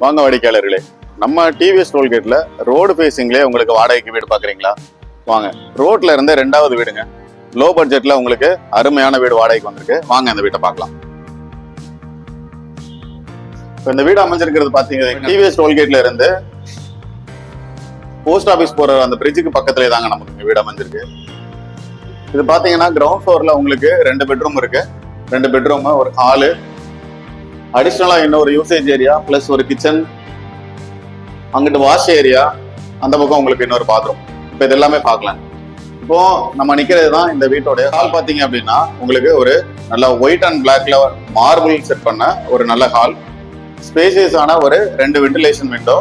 வாங்க வாடிக்கையாளர்களே, நம்ம டிவிஎஸ் டோல்கேட்ல ரோடு ஃபேசிங்லேயே உங்களுக்கு வாடகைக்கு வீடு பார்க்குறீங்களா? வாங்க, ரோட்ல இருந்து 2வது வீடுங்க. லோ பட்ஜெட்ல உங்களுக்கு அருமையான வீடு வாடகைக்கு வந்திருக்கு. வாங்க அந்த வீட்டை பார்க்கலாம். இப்போ இந்த வீடு அமைஞ்சிருக்கிறது பார்த்தீங்க, டிவிஎஸ் டோல்கேட்ல இருந்து போஸ்ட் ஆஃபீஸ் போற அந்த பிரிட்ஜுக்கு பக்கத்துலேயே தாங்க நமக்கு வீடு அமைஞ்சிருக்கு. இது பார்த்தீங்கன்னா கிரவுண்ட் ஃப்ளோர்ல உங்களுக்கு 2 பெட்ரூம் இருக்கு. 2 பெட்ரூம், ஒரு ஹாலு, அடிஷ்னலா இன்னொரு யூசேஜ் ஏரியா பிளஸ் ஒரு கிச்சன், அங்கிட்டு வாஷ் ஏரியா, அந்த பக்கம் உங்களுக்கு இன்னொரு பாத்ரூம். இப்போ இது எல்லாமே பார்க்கலாம். இப்போ நம்ம நிக்கிறது தான் இந்த வீட்டோட ஹால். பார்த்தீங்க அப்படின்னா உங்களுக்கு ஒரு நல்ல ஒயிட் அண்ட் பிளாக்ல மார்பிள் செட் பண்ண ஒரு நல்ல ஹால், ஸ்பேசியஸான ஒரு 2 வென்டிலேஷன் விண்டோ.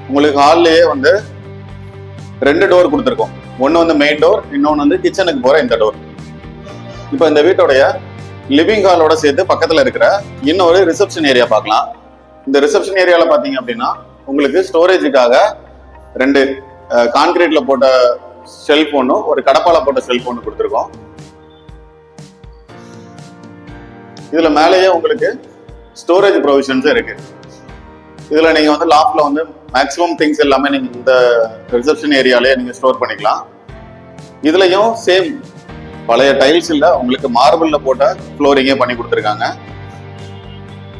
உங்களுக்கு ஹால்லேயே வந்து 2 டோர் கொடுத்துருக்கோம். ஒன்று வந்து மெயின் டோர், இன்னொன்று வந்து கிச்சனுக்கு போற இந்த டோர். இப்போ இந்த வீட்டோடைய லிவிங் ஹாலோட சேர்த்து பக்கத்தில் இருக்கிற இன்னொரு ரிசப்ஷன் ஏரியா பார்க்கலாம். இந்த ரிசப்ஷன் ஏரியாவில் பார்த்தீங்க அப்படின்னா உங்களுக்கு ஸ்டோரேஜுக்காக 2 கான்கிரீட்ல போட்ட ஷெல்ஃப் ஒன்றும் ஒரு கடப்பால போட்ட ஷெல்ஃப் ஒன்று கொடுத்துருக்கோம். இதுல மேலேயே உங்களுக்கு ஸ்டோரேஜ் ப்ரொவிஷன்ஸும் இருக்கு. இதுல நீங்க வந்து லாஃப்ட்ல வந்து மேக்ஸிமம் திங்ஸ் எல்லாமே நீங்க இந்த ரிசப்ஷன் ஏரியாலே நீங்க ஸ்டோர் பண்ணிக்கலாம். இதுலயும் சேம் பழைய டைல்ஸ் இல்ல, உங்களுக்கு மார்பிள்ல போட்ட ஃப்ளோரிங்கே பண்ணி கொடுத்துருக்காங்க.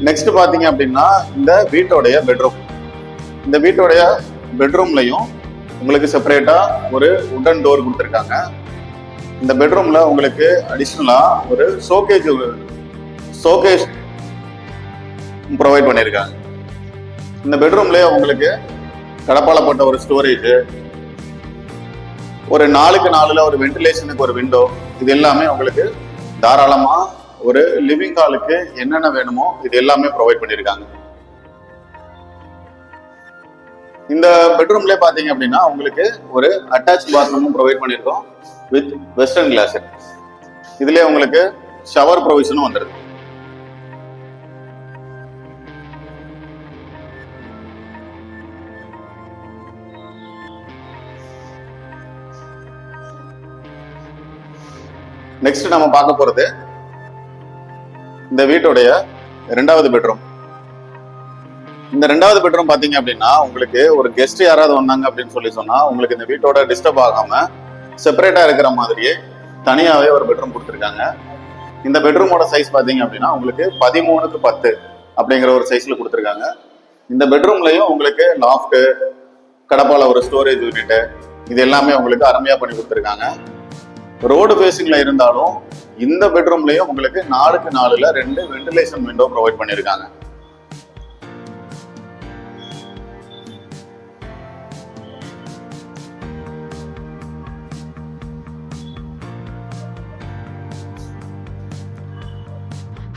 நெக்ஸ்ட் பாத்தீங்க அப்படின்னா இந்த வீட்டோடைய பெட்ரூம். இந்த வீட்டோடைய பெட்ரூம்லையும் உங்களுக்கு செப்பரேட்டா ஒரு உடன் டோர் கொடுத்துருக்காங்க. இந்த பெட்ரூம்ல உங்களுக்கு அடிஷ்னலா ஒரு ஷோகேஸ் ப்ரொவைட் பண்ணியிருக்காங்க. இந்த பெட்ரூம்லயே உங்களுக்கு கடப்பால போட்ட ஒரு ஸ்டோரேஜ், ஒரு 4க்கு 4ல ஒரு வென்டிலேஷனுக்கு ஒரு விண்டோ, இது எல்லாமே உங்களுக்கு தாராளமா ஒரு லிவிங் ஹாலுக்கு என்னென்ன வேணுமோ இது எல்லாமே ப்ரொவைட் பண்ணியிருக்காங்க. இந்த பெட்ரூம்லேயே பார்த்தீங்க அப்படின்னா உங்களுக்கு ஒரு அட்டாச் பாத்ரூமும் ப்ரொவைட் பண்ணியிருக்கோம் வித் வெஸ்டர்ன் கிளாஸ். இதுலேயே உங்களுக்கு ஷவர் ப்ரொவிஷனும் வந்துடுது. நெக்ஸ்ட் நம்ம பார்க்க போறது இந்த வீட்டுடைய 2வது பெட்ரூம். இந்த 2வது பெட்ரூம் பாத்தீங்க அப்படின்னா உங்களுக்கு ஒரு கெஸ்ட் யாராவது வந்தாங்க அப்படின்னு சொல்லி சொன்னா உங்களுக்கு இந்த வீட்டோட டிஸ்டர்ப் ஆகாம செப்பரேட்டா இருக்கிற மாதிரியே தனியாவே ஒரு பெட்ரூம் கொடுத்துருக்காங்க. இந்த பெட்ரூமோட சைஸ் பாத்தீங்க அப்படின்னா உங்களுக்கு 13க்கு 10 அப்படிங்கிற ஒரு சைஸ்ல கொடுத்துருக்காங்க. இந்த பெட்ரூம்லயும் உங்களுக்கு லாஃப்ட், கடப்பால ஒரு ஸ்டோரேஜ் யூனிட், இது எல்லாமே உங்களுக்கு அருமையா பண்ணி கொடுத்துருக்காங்க. ரோடு ஃபேசிங்ல இருந்தாலும் இந்த பெட்ரூம்லயும் உங்களுக்கு 4க்கு 4ல 2 வென்டிலேஷன் விண்டோ ப்ரொவைட் பண்ணியிருக்காங்க.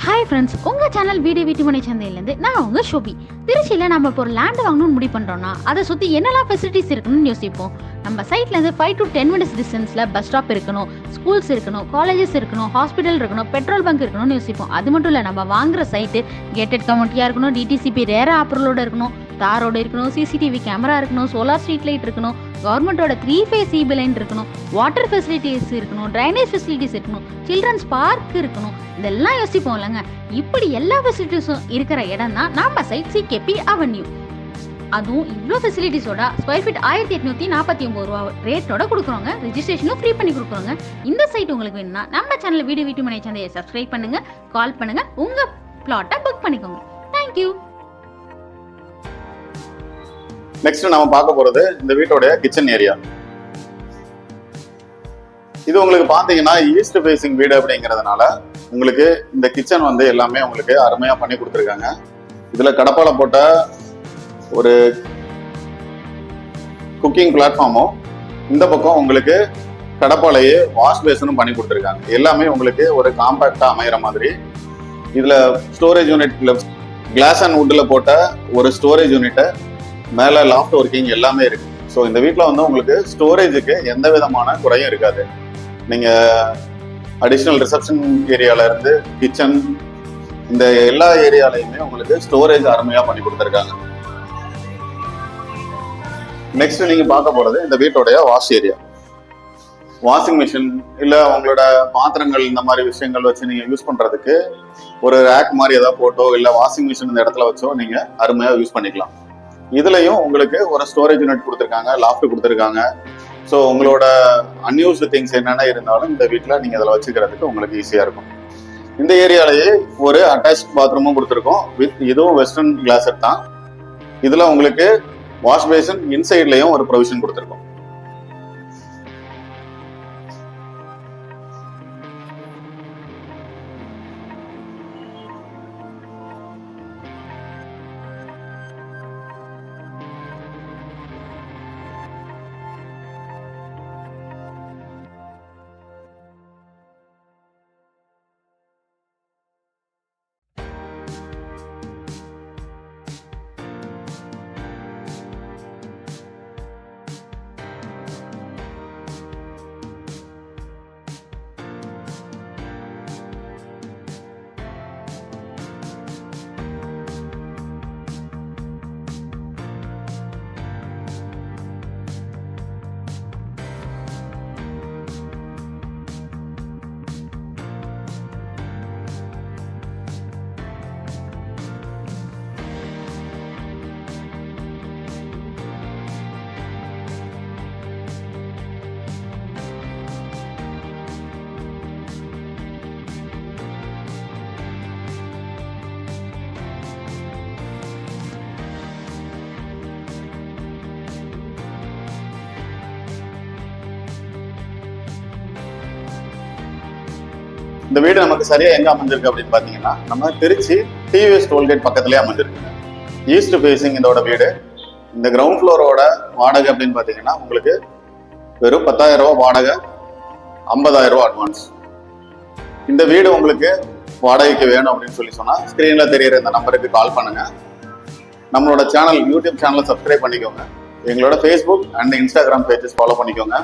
ஹாய் ஃப்ரெண்ட்ஸ், உங்கள் சேனல் வீடு வீட்டுமனை சந்தையிலேருந்து நான் உங்கள் ஷோபி. திருச்சியில் நம்ம இப்போ ஒரு லேண்ட் வாங்கணும்னு முடிவு பண்ணுறோன்னா அதை சுற்றி என்னெல்லாம் ஃபெசிலிட்டிஸ் இருக்கணும்னு யோசிப்போம். நம்ம சைட்லேருந்து 5 to 10 minutes டிஸ்டன்ஸில் பஸ் ஸ்டாப் இருக்கணும், ஸ்கூல்ஸ் இருக்கணும், காலேஜஸ் இருக்கணும், ஹாஸ்பிட்டல் இருக்கணும், பெட்ரோல் பங்க் இருக்கணும்னு யோசிப்போம். அது மட்டும் இல்லை, நம்ம வாங்குற சைட்டு கேட்டட் கம்யூனிட்டியாக இருக்கணும், டிடிசிபி ரேரா ஆப்ரலோட இருக்கணும், தாரோட இருக்கணும், சிசிடிவி கேமரா இருக்கணும், சோலார் ஸ்ட்ரீட் லைட் இருக்கணும், கவர்மெண்ட்டோட 3 phase சிபி லைன் இருக்கணும், வாட்டர் ஃபெசிலிட்டிஸ் இருக்கணும், ட்ரைனேஜ் ஃபெசிலிட்டிஸ் இருக்கணும், சில்ட்ரன்ஸ் பார்க் இருக்கணும். இதெல்லாம் யோசிப்போம் இல்லைங்க. இப்படி எல்லா ஃபெசிலிட்டிஸும் இருக்கிற இடம் தான் நம்ம சைட் சிகேபி அவென்யூ. அதுவும் இவ்வளோ ஃபெசிலிட்டிஸோட ஸ்கொயர் ஃபீட் 1849 ரூபா ரேட்டோட கொடுக்குறோங்க. ரெஜிஸ்ட்ரேஷனும் ஃப்ரீ பண்ணி கொடுக்குறோங்க. இந்த சைட் உங்களுக்கு வேணும்னா நம்ம சேனல் வீடு வீட்டுமனை சந்தையை சப்ஸ்கிரைப் பண்ணுங்க, கால் பண்ணுங்க, உங்க பிளாட்டை புக் பண்ணிக்கோங்க. தேங்க்யூ. நெக்ஸ்ட் நம்ம பார்க்க போறது இந்த வீட்டோடைய கிச்சன் ஏரியா. இது உங்களுக்கு பாத்தீங்கன்னா ஈஸ்ட் ஃபேசிங் வீடு அப்படிங்கிறதுனால உங்களுக்கு இந்த கிச்சன் வந்து எல்லாமே உங்களுக்கு அருமையா பண்ணி கொடுத்துருக்காங்க. இதுல கடப்பால போட்ட ஒரு குக்கிங் பிளாட்ஃபார்மும், இந்த பக்கம் உங்களுக்கு கடப்பாலையே வாஷ் பேசனும் பண்ணி கொடுத்துருக்காங்க. எல்லாமே உங்களுக்கு ஒரு காம்பாக்டா அமைகிற மாதிரி. இதுல ஸ்டோரேஜ் யூனிட், கிளாஸ் அண்ட் வுட்ல போட்ட ஒரு ஸ்டோரேஜ் யூனிட், மேல லாஃப்ட் ஒர்க்கிங் எல்லாமே இருக்கு. ஸோ இந்த வீட்டில் வந்து உங்களுக்கு ஸ்டோரேஜுக்கு எந்த விதமான குறையும் இருக்காது. நீங்க அடிஷ்னல் ரிசப்ஷன் ஏரியால இருந்து கிச்சன், இந்த எல்லா ஏரியாலையுமே உங்களுக்கு ஸ்டோரேஜ் அருமையா பண்ணி கொடுத்துருக்காங்க. நெக்ஸ்ட் நீங்க பார்க்க போறது இந்த வீட்டோடைய வாஷ் ஏரியா. வாஷிங் மிஷின் இல்ல உங்களோட பாத்திரங்கள் இந்த மாதிரி விஷயங்கள் வச்சு நீங்க யூஸ் பண்றதுக்கு ஒரு ரேக் மாதிரி ஏதாவது போட்டோ இல்ல வாஷிங் மிஷின் இந்த இடத்துல வச்சோ நீங்க அருமையா யூஸ் பண்ணிக்கலாம். இதுலயும் உங்களுக்கு ஒரு ஸ்டோரேஜ் யூனிட் கொடுத்துருக்காங்க, லாஃப்ட் கொடுத்துருக்காங்க. ஸோ உங்களோட அன்யூஸ்டு திங்ஸ் என்னென்ன இருந்தாலும் இந்த வீட்டில் நீங்கள் அதில் வச்சுக்கிறதுக்கு உங்களுக்கு ஈஸியாக இருக்கும். இந்த ஏரியாலேயே ஒரு அட்டாச் பாத்ரூமும் கொடுத்துருக்கோம். இதுவும் வெஸ்டர்ன் கிளாஸட் தான். இதில் உங்களுக்கு வாஷ் பேசின் இன்சைட்லேயும் ஒரு ப்ரொவிஷன் கொடுத்துருக்கோம். இந்த வீடு நமக்கு சரியா எங்க அமைஞ்சிருக்கு அப்படின்னு பாத்தீங்கன்னா, நம்ம திருச்சி டிவிஎஸ் டோல்கேட் பக்கத்துலயே அமைஞ்சிருக்குங்க. ஈஸ்ட் ஃபேசிங் இதோட வீடு. இந்த கிரவுண்ட் ஃப்ளோரோட வாடகை அப்படின்னு பாத்தீங்கன்னா உங்களுக்கு வெறும் 10,000 ரூபாய் வாடகை, 50,000 ரூபாய் அட்வான்ஸ். இந்த வீடு உங்களுக்கு வாடகைக்கு வேணும் அப்படின்னு சொல்லி சொன்னா ஸ்கிரீன்ல தெரியுற இந்த நம்பருக்கு கால் பண்ணுங்க. நம்மளோட சேனல் யூடியூப் சேனலை சப்ஸ்கிரைப் பண்ணிக்கோங்க. எங்களோட Facebook and Instagram pages follow பண்ணிக்கோங்க.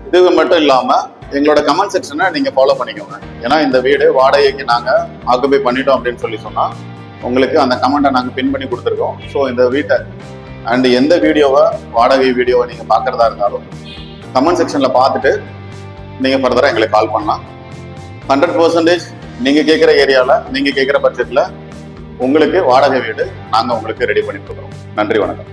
இது மட்டும் இல்லாம எங்களோட கமெண்ட் செக்ஷனை நீங்க ஃபாலோ பண்ணிக்கோங்க. ஏன்னா இந்த வீடு வாடகைக்கு நாங்க ஆக்குபை பண்ணிட்டோம் அப்படின்னு சொல்லி சொன்னா உங்களுக்கு அந்த கமெண்ட்டை நாங்க பின் பண்ணி கொடுத்துருக்கோம். ஸோ இந்த வீட்டை அண்ட் எந்த வீடியோவை வாடகை வீடியோவை நீங்க பாக்குறதா இருந்தாலும் கமெண்ட் செக்ஷன்ல பார்த்துட்டு நீங்க ஃபர்தரா எங்களுக்கு கால் பண்ணலாம். 100% நீங்க கேட்குற ஏரியால நீங்க கேட்குற பட்ஜெட்ல உங்களுக்கு வாடகை வீடு நாங்க உங்களுக்கு ரெடி பண்ணி கொடுக்குறோம். நன்றி, வணக்கம்.